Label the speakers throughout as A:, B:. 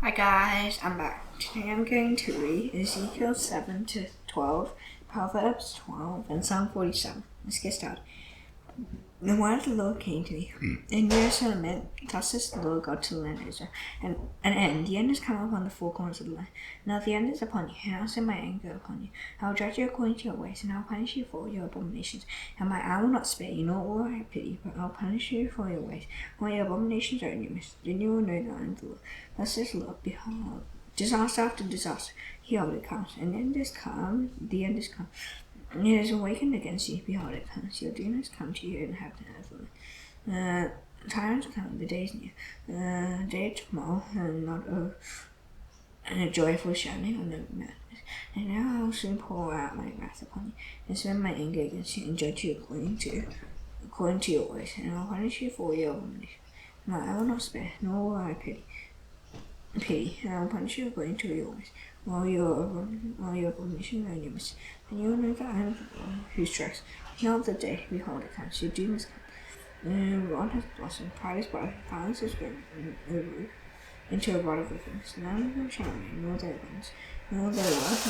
A: Hi guys, I'm back. Today I'm going to read Ezekiel 7 to 12, Proverbs 12, and Psalm 47. Let's get started. The word of the Lord came to me. In Jerusalem, thus says the Lord God to the land of Israel, and an end. The end has come upon the four corners of the land. Now the end is upon you, and I will send my anger upon you. I will judge you according to your ways, and I will punish you for all your abominations. And my eye will not spare you, nor will I pity, but I will punish you for your ways. All your abominations are numerous. Then you will know that I am the Lord. Thus says the Lord, behold, disaster after disaster, behold it comes. And the end is come, the end is come. It is awakened against you, behold it comes. Your doom has come to you, inhabitants of the land. Tyrants come, the day is near. Day of tomorrow, and not of a joyful shouting on the mountains. And now I will soon pour out my wrath upon you, and spend my anger against you, and judge you according to your ways, and I will punish you for your abominations. No, I will not spare, nor will I pity, and I will punish you according to your ways. While your abominations are numerous, and you will know that I am the Lord who strikes. Behold the day, behold it comes, your doom is come. Wrath has blossomed, pride is brought, violence is grown into a rod of wickedness. None shall remain, nor their bones, nor their wealth,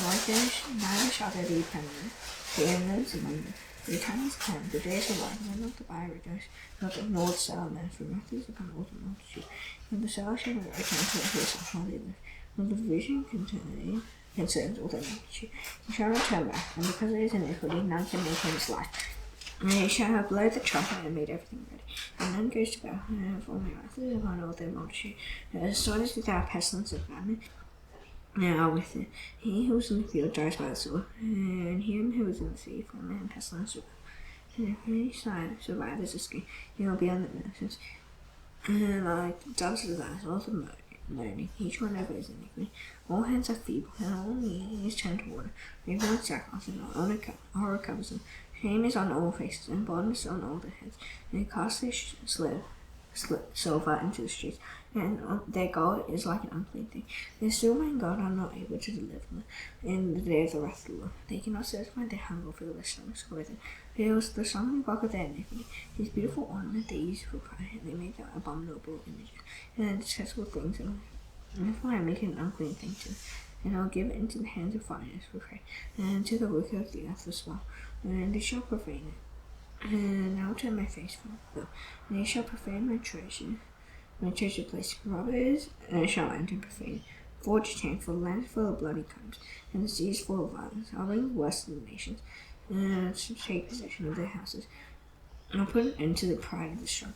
A: neither shall there be permanent. The eminence among them. The time is come, the days are light, and not the buyer rejoice, nor the settlement, for wrath is upon all the multitude. And the seller shall not return to the place of how they live. And the division concerns all their multitude. He shall not turn back, and because it is iniquity, none can maintain his life. And he shall have blown the trumpet and made everything ready. And none goes to battle, for my wrath is upon all their multitude. The sword is without pestilence of famine. Now with it, he who is in the field dies by the sword, and him who is in the sea, famine and pestilence will. And if any survivors escape, he will be on the mountains. And like doves of the eyes, all the moaning, each one obeys iniquity. All hands are feeble, and all knees is turned to water. Everyone sackcloth, and all recovers them. Shame is on all faces, and baldness on all their heads. And they cast their silver into the streets, and their gold is like an unclean thing. Their silver and gold are not able to deliver them in the day of the wrath of the Lord. They cannot satisfy their hunger, fill their stomachs with it. Fills the stumbling block of their iniquity. His beautiful ornament they use for pride, and they make their abominable images, and detestable things. And therefore I make an unclean thing to them, and I will give it into the hands of foreigners for prey, and to the wicked of the earth for swell, and they shall profane it. And I will turn my face from them, and they shall profane my treasure place. Robbers shall enter and profane it. Forged chain, for the land is full of bloody crimes, and the sea is full of violence. I'll bring the worst of the nations, to take possession of their houses. And I'll put an end to the pride of the strong,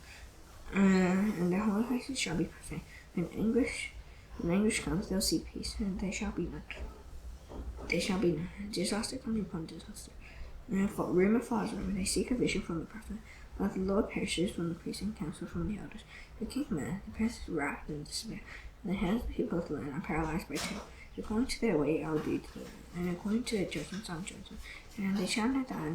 A: and their holy places shall be profaned. When anguish comes, they'll see peace, and they shall be none. Disaster comes upon disaster. And for rumor follows rumor, they seek a vision from the prophet. But the Lord perishes from the priest and counsel from the elders. The king man, the prince is wrath and despair. And the hands of the people of the land are paralyzed by terror. According to their way I will do to them, and according to their judgments I will judge them. And they shall not die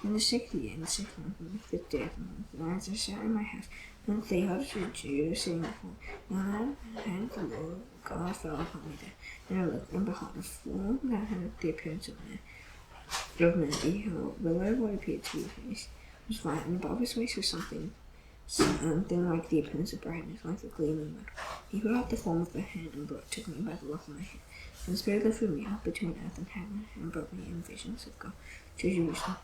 A: in the 6th year, in the 6th month, in the 5th day of the month. And as I sat in my house, and the elders of Judah sitting before me. Now the hand of the Lord God fell upon me there. And I looked, and behold, a form that had the appearance of man. Below what appeared to be his face was white, and above his face was something like the appearance of brightness, like the gleaming metal. He put out the form of a hand and took me by the lock of my hand. And the Spirit lifted me up between earth and heaven, and brought me in visions of God to Jerusalem,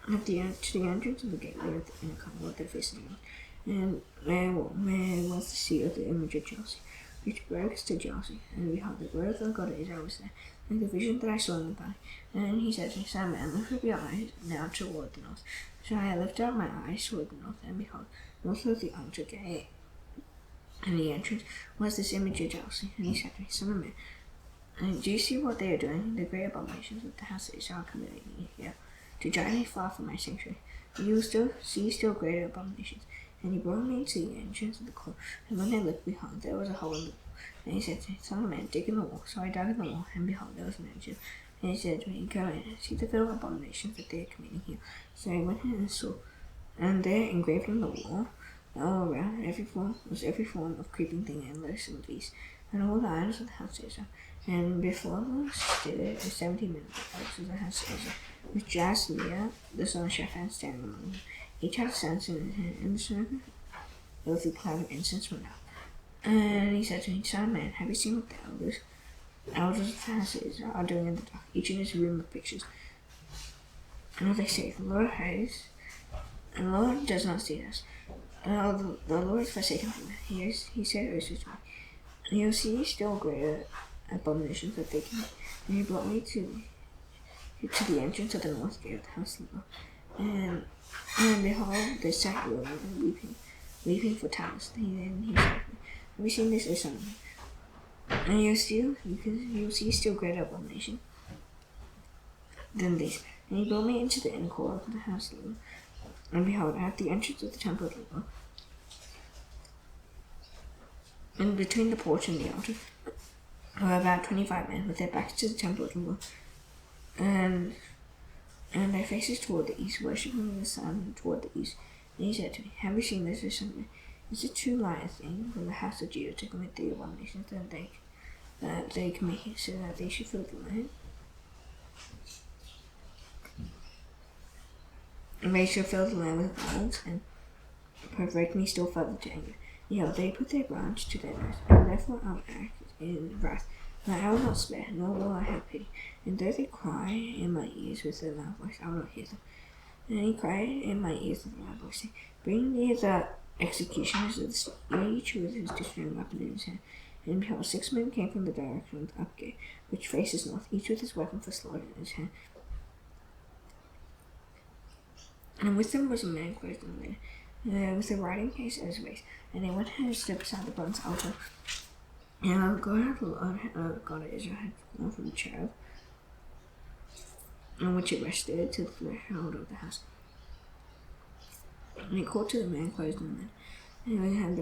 A: to the entrance of the gateway of the inner court that faces the north. And there was the seal of the image of jealousy, which broke to jealousy. And behold, the glory of the God of Israel was there, like the vision that I saw in the valley. And he said to me, Son of man, lift up your eyes now toward the north. So I lifted up my eyes toward the north, and behold, north of the altar gate and the entrance was this image of jealousy. And he said to me, Son of man, do you see what they are doing? The great abominations of the house of Israel are committing here, to drive me far from my sanctuary. You will still see greater abominations. And he brought me to the entrance of the court, and when I looked, behold, there was a hole in the wall. And he said to me, Son of man, dig in the wall. So I dug in the wall, and behold, there was an entrance. And he said to me, Go in, and see the little abominations that they are committing here. So I went in and saw, and there engraved on the wall, all around, every form of creeping thing and loathsome beast, and all the idols of the house of Israel. And before them stood 70 men of the elders of the house of Israel, with Jaazaniah, the son of Shaphan, standing among them. Each had a censer in his hand, and the smoke of the cloud of incense went up. And he said to me, Son of man, have you seen what the elders of the houses are doing in the dark, each in his room of pictures? And they say, the Lord hears, and the Lord does not see us. The Lord is forsaken from him. He said also to me, and you'll see still greater abominations that they commit. And he brought me to the entrance of the north gate of the house of the Lord. And behold, there sat a woman weeping for Tammuz. Then he said to me, have you seen this, O son of man? And you'll see still greater abomination than this. And he brought me into the inner court of the house of the Lord. And behold, at the entrance of the temple of the Lord, and between the porch and the altar, were about 25 men with their backs to the temple of the Lord, and their faces toward the east, worshipping the sun toward the east. And he said to me, have you seen this, O son of man? Is it too light a thing for the house of Judah to commit the abominations that they commit, so that they should fill the land? And they shall fill the land with violence, and provoke me still further to anger. They put their branch to their nose, and therefore I will act in wrath. But I will not spare, nor will I have pity. And though they cry in my ears with a loud voice, I will not hear them. And he cried in my ears with a loud voice, saying, bring me the executioners of the city, each with his destroying weapon in his hand. And behold, 6 men came from the direction of the up gate, which faces north, each with his weapon for slaughter in his hand. And with them was a man clothed in linen, with a writing case at his waist. And they went and stood beside the bronze altar. And God of Israel had fallen from the cherub, on which it rested, to the threshold of the house. And he called to the man clothed in linen, and he had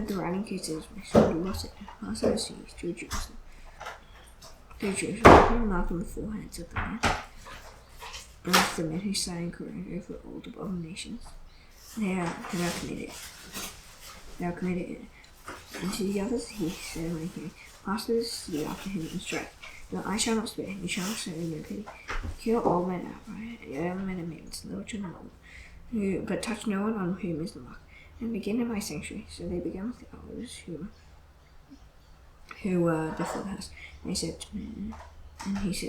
A: the writing case at his waist. And he lost it, and passed overseas to Jerusalem. Put a mark on the foreheads of the man, and of the men who sat in Korea over all the abominations they have committed it. And to the others he said when he came, pass this city after him and strike. No, I shall not spare, you shall not show no pity. Kill all men outright, young men and maidens, little children and old, but touch no one on whom is the mark. And begin in my sanctuary. So they began with the elders who were before the house. And he said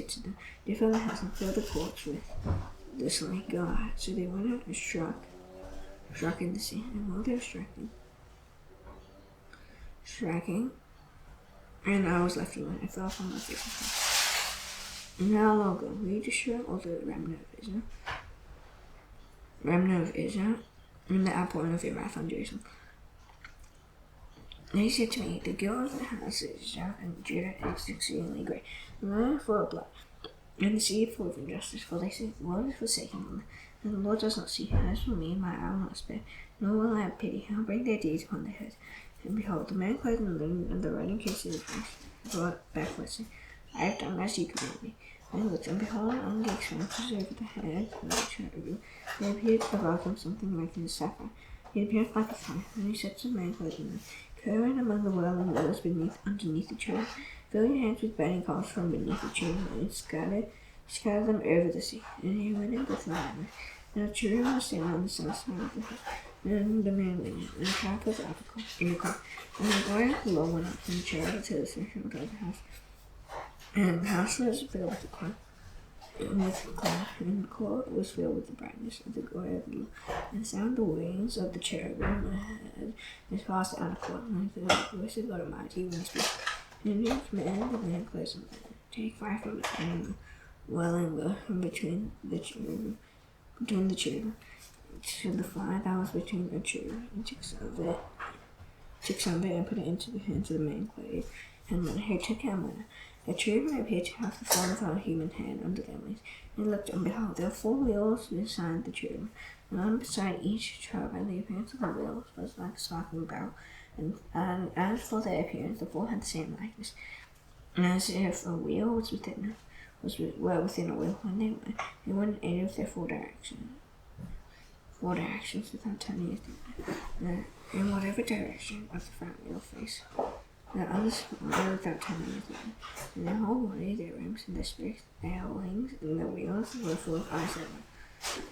A: to them, defile the house and fill the courts with the slain. Go out. So they went out and struck in the sea. And while they were striking, and I was left alone. I fell upon my face. And now, Lord God, will you destroy all the remnant of Israel, and the outpouring of your wrath on Jerusalem? And he said to me, the guilt of the house of Israel and Judah is exceedingly great. The land is full of blood, and the sea is full of injustice. For they say, the Lord is forsaken them, and the Lord does not see. As for me, I will not spare, nor will I have pity. I will bring their deeds upon their heads. And behold, the man clothed in linen and the writing case of his face brought back saying, I have done as you commanded me. And I looked, and behold, on the expanses over the head of the cherubim, there appeared above them something like a sapphire. It appeared like a fire. And he said to the man clothed in linen, go in among the whirling willows underneath the cherub. Fill your hands with burning coals from beneath the cherub, and scatter them over the sea. And he went in with the man. And the cherubim was standing on the south side of the house. And the man went in, and the calf was in the court. And the glory of the Lord went up from the cherub to the threshold of the house. And the house was filled with the cloud. And the court was filled with the brightness of the glory of the Lord. And the sound of the wings of the cherubim was passed out of court. And the voice of God Almighty when he spoke. And the man closed in linen, take fire from between the welling from between the cherubim, to the fire that was between the cherubim, and took some of it and put it into the hands of the man clothed. And when he took it, the cherubim appeared to have the form of a human hand under their wings. And he looked, and behold, there were 4 wheels beside the cherubim, and one beside each cherub, and the appearance of the wheels was like a sparkling barrel. And as for their appearance, the 4 had the same likeness, and as if a wheel was within a wheel, when they went in any of their 4 directions without turning it in whatever direction of the front wheel face. The others without turning it. And their whole body, their ribs, and their spikes, their wings, and their wheels were full of eyes that were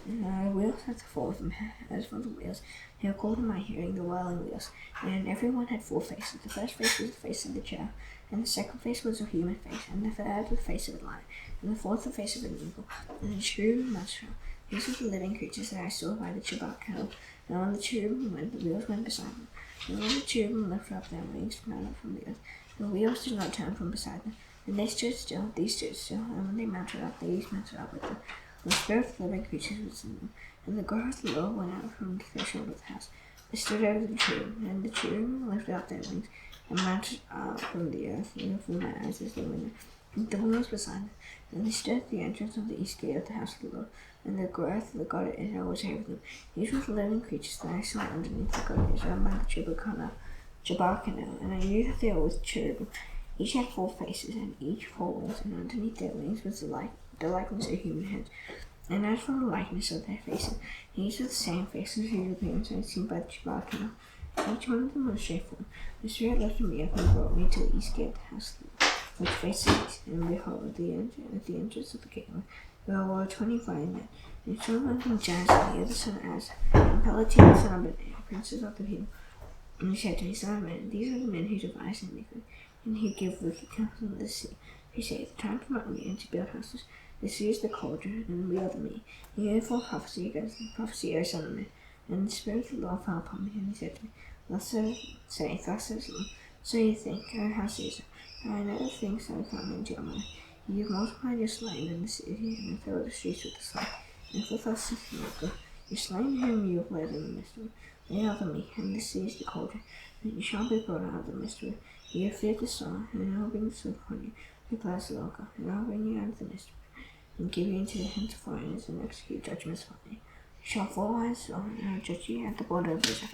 A: And the wheels had 4 of them. As for the wheels, they were called in my hearing the whirling wheels. And everyone had 4 faces. The first face was the face of the chair, and the second face was a human face, and the third the face of a lion, and the fourth the face of an eagle, and the cherubim monster. These were the living creatures that I saw by the Shabbat hill. And when the cherubim went, the wheels went beside them. And when the cherubim lifted up their wings from the earth, the wheels did not turn from beside them. And they stood still, these stood still, and when they mounted up, these mounted up with them. And the spirit of the living creatures was in them. And the glory of the Lord went out from the threshold of the house. They stood over the cherubim, and the cherubim lifted up their wings, and mounted up from the earth, and before my eyes as they went in. And the wheels beside them. And they stood at the entrance of the east gate of the house of the Lord. And the growth of the God of Israel was over them. These were the living creatures that I saw underneath the God of Israel by the Jabbar canal, and I knew that they were with cherubim. Each had 4 faces, and each 4 wings, and underneath their wings was the likeness of human heads. And as for the likeness of their faces, these were the same faces who the appearance I had seen by the Jabbar canal. Each one of them was straightforward. The Spirit lifted me up and brought me to the east gate of the house of the Lord, which faces east. And behold, at the entrance of the gateway, there were 25 men, and some of them Jazz, and the other son of Az, and Pelatiah the son of Benaiah, princes of the people. And he said to me, Son of man, these are the men who devise iniquity, and who give wicked counsel in the sea, who say, the time to mock me and to build houses. The sea is the cauldron, and we are the meat. He therefore prophecy against them, prophecy, O son of man. And the Spirit of the Lord fell upon me, and he said to me, thus says the Lord, so you think, O house of Israel, I know the things that have come into your mind. You have multiplied your slain in the city, and have filled the streets with the slain. And for thus says the Lord God, your slain whom you have led in the midst of it, they are the meat, and the sea is the cauldron, and you shall be brought out of the midst of it. You have feared the sword, and I will bring the sword upon you, declares the Lord God, and I will bring you out of the midst of it, and give you into the hands of foreigners, and execute judgments upon you. You shall fall by the sword, and I will judge you at the border of Israel.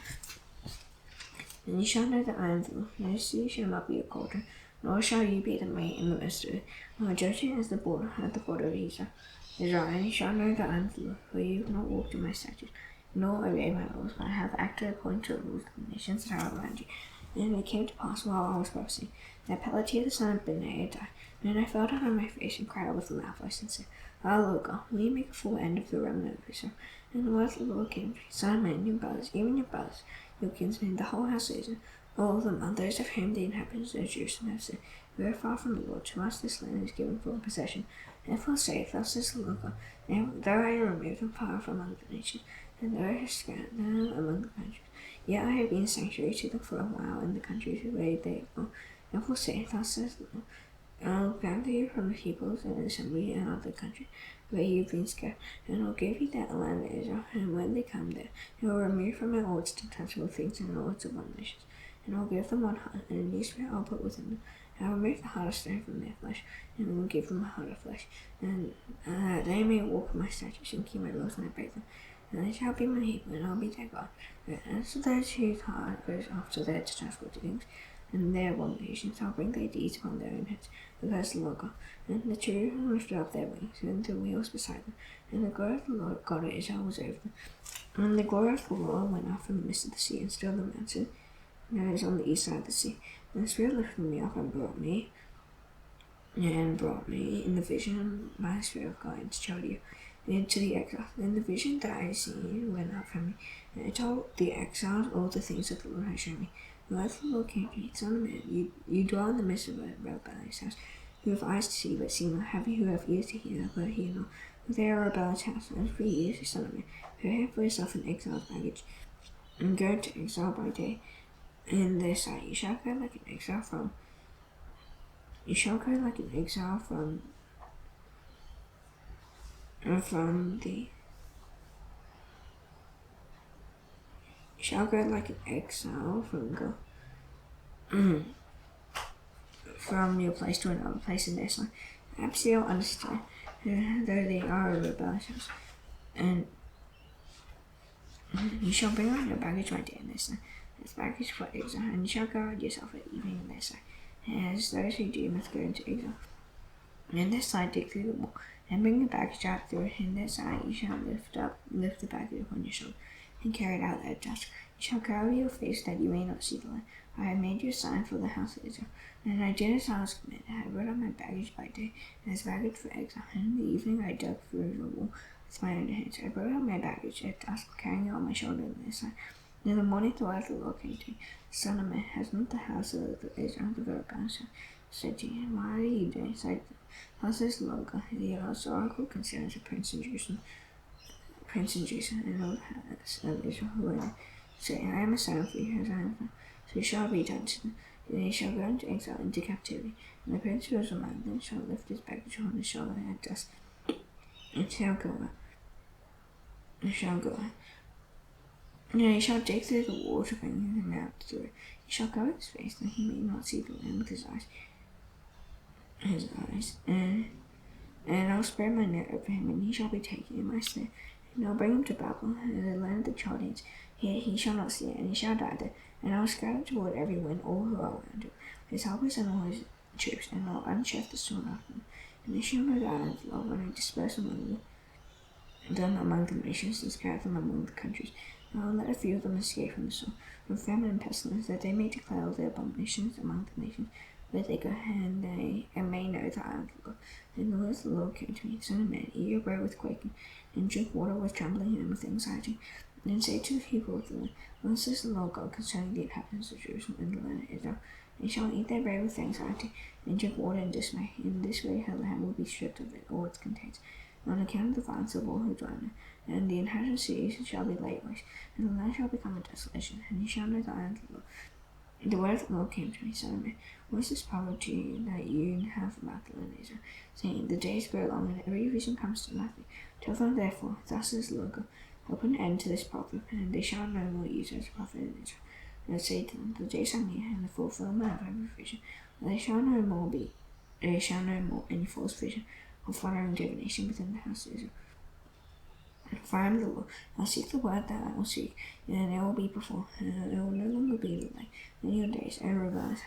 A: And you shall know that I am the Lord, and the sea shall not be a cauldron, nor shall you be the meat in the midst of it. I will judge you as the border at the border of Israel. And you shall know that I am the Lord, for you have not walked in my statutes, nor obeyed my laws, but I have acted according to the rules of the nations that are around you. And it came to pass while I was prophesying, that Pelatiah the son of Benaiah died. And I fell down on my face and cried out with a loud voice and said, O Lord God, will you make a full end of the remnant of Israel? And the word of the Lord came to me, Son of man, your brothers, even your brothers, your kinsmen, the whole house of Israel, all of them are those of whom the inhabitants of Jerusalem have said, we are far from the Lord, to us this land is given for a possession. Therefore say, thus says the Lord God, though I remove them far from among the nations, and though I have scattered them among the countries, yet I have been sanctuary to them for a while in the countries where they have gone. Therefore say, thus says the Lord, I will gather you from the peoples and assembly and other countries where you have been scattered, and I will give you that land of Israel, and when they come there, I will remove from their lords detestable things and lords abominations, and I will give them one heart, and a new spirit I will put within them. I will remove the heart of stone from their flesh, and I will give them a heart of flesh, and they may walk in my statutes and keep my laws and obey them. And they shall be my people, and I will be their God. And as for those whose heart goes after their detestable doings, and their abominations, I will bring their deeds upon their own heads, declares the Lord God. And the cherubim lifted up their wings, and the wheels beside them, and the glory of the Lord God of Israel was over them. And the glory of the Lord went out from the midst of the sea, and still the mountain that is on the east side of the sea. And the Spirit lifted me up and brought me in the vision by the Spirit of God into Chaldea, into the exile. And the vision that I had seen went out from me, and I told the exiles all the things that the Lord had shown me. The word of the Lord came to me, Son of man, you dwell in the midst of a rebellious house. You have eyes to see, but see not. Have you who have ears to hear, but hear not? For they are a rebellious house. And for you, Son of man, prepare for yourself an exile's baggage, and go to exile by day. In their sight you shall go like an exile from the you shall go like an exile from your place to another place in their sight. Perhaps they'll understand, though they are a rebellious house. And you shall bring on your baggage by day in their sight, as baggage for exile, and you shall guard yourself at evening in their sight, as those who do must go into exile. And in their sight dig through the wall, and bring the baggage out through it. In their sight you shall lift the baggage upon your shoulder, and carry it out at dusk. You shall cover your face that you may not see the light. I have made you a sign for the house of Israel. And I did as I was commanded. I brought up my baggage by day, and as baggage for exile. And in the evening I dug through the wall, with my own hands. I brought out my baggage at dusk, carrying it on my shoulder on this side. In the morning the word of the Lord came to me. Son of man, has not the house of Israel developed answer? Said to him, why are you doing so? Thus says the Lord God, the oracle concerns a prince in Jerusalem, and all the house of Israel who will say, I am a son for you, as I am, so it shall be done to them. They shall go into exile, into captivity, and the prince who is among them shall lift his baggage on his shoulder at dusk, and shall go out. And he shall dig through the wall to bring him out through it. He shall cover his face, that he may not see the land with his eyes. And I'll spread my net over him, and he shall be taken in my snare. And I'll bring him to Babel, the land of the Chaldeans. Here he shall not see it, and he shall die there. And I'll scatter toward every wind all who are around him, his helpers and all his troops, and I'll unchaff the sword after them. And they shall know that I am the Lord when I disperse them among the nations, and scatter them among the countries. And I'll let a few of them escape from the sword, from famine and pestilence, that they may declare all their abominations among the nations, where they go, and may know that I am the Lord. And the word of the Lord came to me, Son of man, eat your bread with quaking, and drink water with trembling and with anxiety. And say to the people of the land, thus says the Lord God concerning the inhabitants of Jerusalem and the land of Israel, they shall eat their bread with anxiety, and drink water in dismay. In this way her land will be stripped of it, all it contains, on account of the violence of all who dwell in it. And the inhabited cities shall be laid waste, and the land shall become a desolation, and you shall know that I am the Lord. The word of the Lord came to me, Son of man, what is this proverb to you that you have about the land of Israel, saying, the days grow long, and every vision comes to nothing? Tell them therefore, thus says the Lord God, I'll put an end to this proverb, and they shall no more use it as a prophet in Israel. And I say to them, the days are near, and the fulfillment of every vision. There shall no more any false vision or flattering divination within the house of Israel. For I am the Lord, I'll seek the word that I will seek, and it will be performed, and it will no longer be delayed. In your days, I will rise,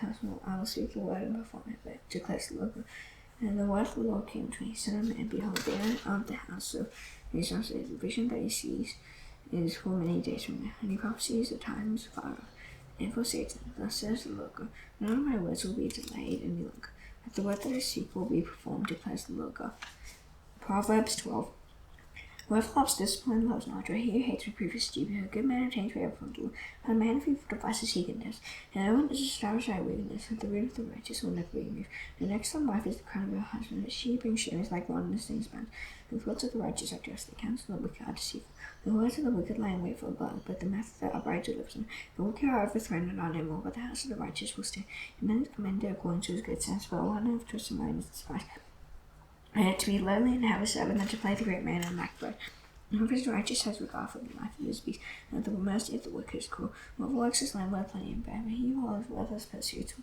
A: I will speak the word and perform it, but declares the Lord. And the word of the Lord came to me, Son of man, behold, the end of the house of Israel says, the vision that he sees is for many days from now, and he prophesies the times far off. And for Satan, thus says the Lord God, none of my words will be delayed any longer, but the word that I speak will be performed, declares the Lord God. Proverbs 12. Whoever loves discipline loves knowledge, but he who hates reproof is stupid. A good man obtains favor from the Lord, but a man of evil devices he condemns. And no one is established by wickedness, but the root of the righteous will never be removed. An excellent wife is the crown of her husband, but she brings shame is like one in the stain's band. The thoughts of the righteous are just, the counsel of the wicked are deceitful. The words of the wicked lie in wait for blood, but the mouth of the upright delivers them. The wicked are overthrown and are no more, but the house of the righteous will stand. A man is commended according to his good sense, but one of twisted mind is despised. To be lowly and have a servant than to play the great man and lack bread. Whoever is righteous has regard for the life of his beast, and the mercy of the wicked is cruel. Whoever works his land with plenty and bad, but he who is worthless pursuits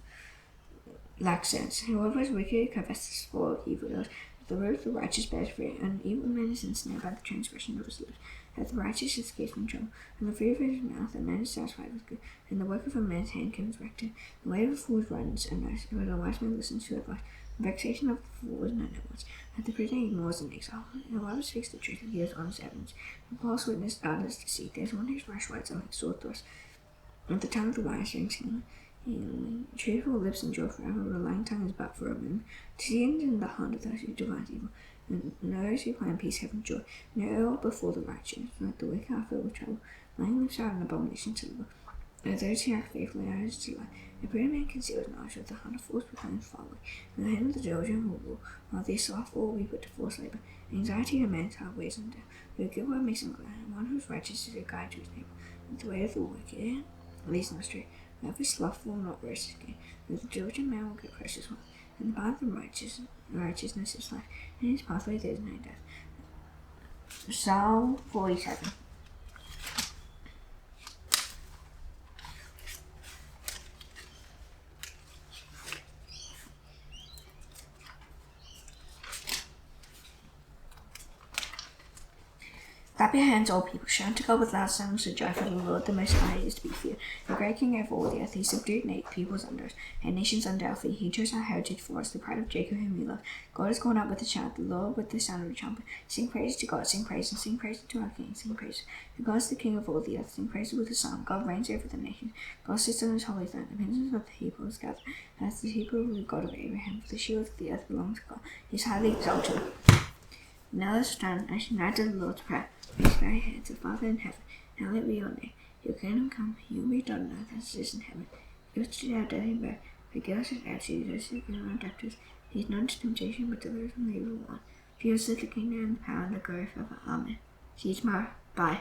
A: lacks sense. Whoever is wicked covets the spoil of evil doers, but the root of the righteous bears fruit, and evil man is ensnared by the transgression of his lips. That the righteous escapes from trouble, and the fruit of his mouth, a man is satisfied with good, and the work of a man's hand comes back to him. The way of a fool runs and knows, but a wise man listens to advice. The vexation of the fool is not known, but the prudent ignores and exile. And whoever speaks the truth gives honest evidence. The false witness utters deceit. There is one whose rash words are like sword thrusts. At the tongue of the wise rings healing. Truthful lips endure forever, but a lying tongue is but for a moment. Deceit is in the heart of those who devise evil, and those who plan peace have joy. No ill before the righteous, but the wicked are filled with trouble. Lying lips are an abomination to the Lord. And those who act faithfully are his delight. A prudent man conceals knowledge, but the heart of fools becomes folly. And the hand of the diligent will rule, while the slothful will be put to forced labor. Anxiety of man's heart weighs him down, but a good word makes him glad, and one who is righteous is a guide to his neighbor. But the way of the wicked leads him astray. Whoever is slothful will not rest his gain, but the diligent man will get precious wealth. And the path of righteousness is life, and in his pathway there is no death. Psalm 47. Clap your hands, all people. Shout to God with loud songs of joy, for the Lord the Most High is to be feared. The great King over all the earth, he subdued peoples under us, and nations under our feet. He chose our heritage for us, the pride of Jacob whom we love. God has gone up with a shout, the Lord with the sound of a trumpet. Sing praise to God, sing praise, and sing praise to our King, sing praise. For God is the King of all the earth, sing praise with a song. God reigns over the nations. God sits on his holy throne. The princes of the people is gathered, as the people of the God of Abraham. For the shield of the earth belongs to God. He is highly exalted. Now let's stand as united to the Lord's Prayer. Raise thy heads, O Father in heaven, hallowed be your name. Your kingdom come, your will be done on earth as it is in heaven. Give us today our daily bread. Forgive us our debts, as we forgive our debtors. Lead us not into temptation, but deliver us from the evil one. For yours is the kingdom, and the power, and the glory forever. Amen. See you tomorrow. Bye.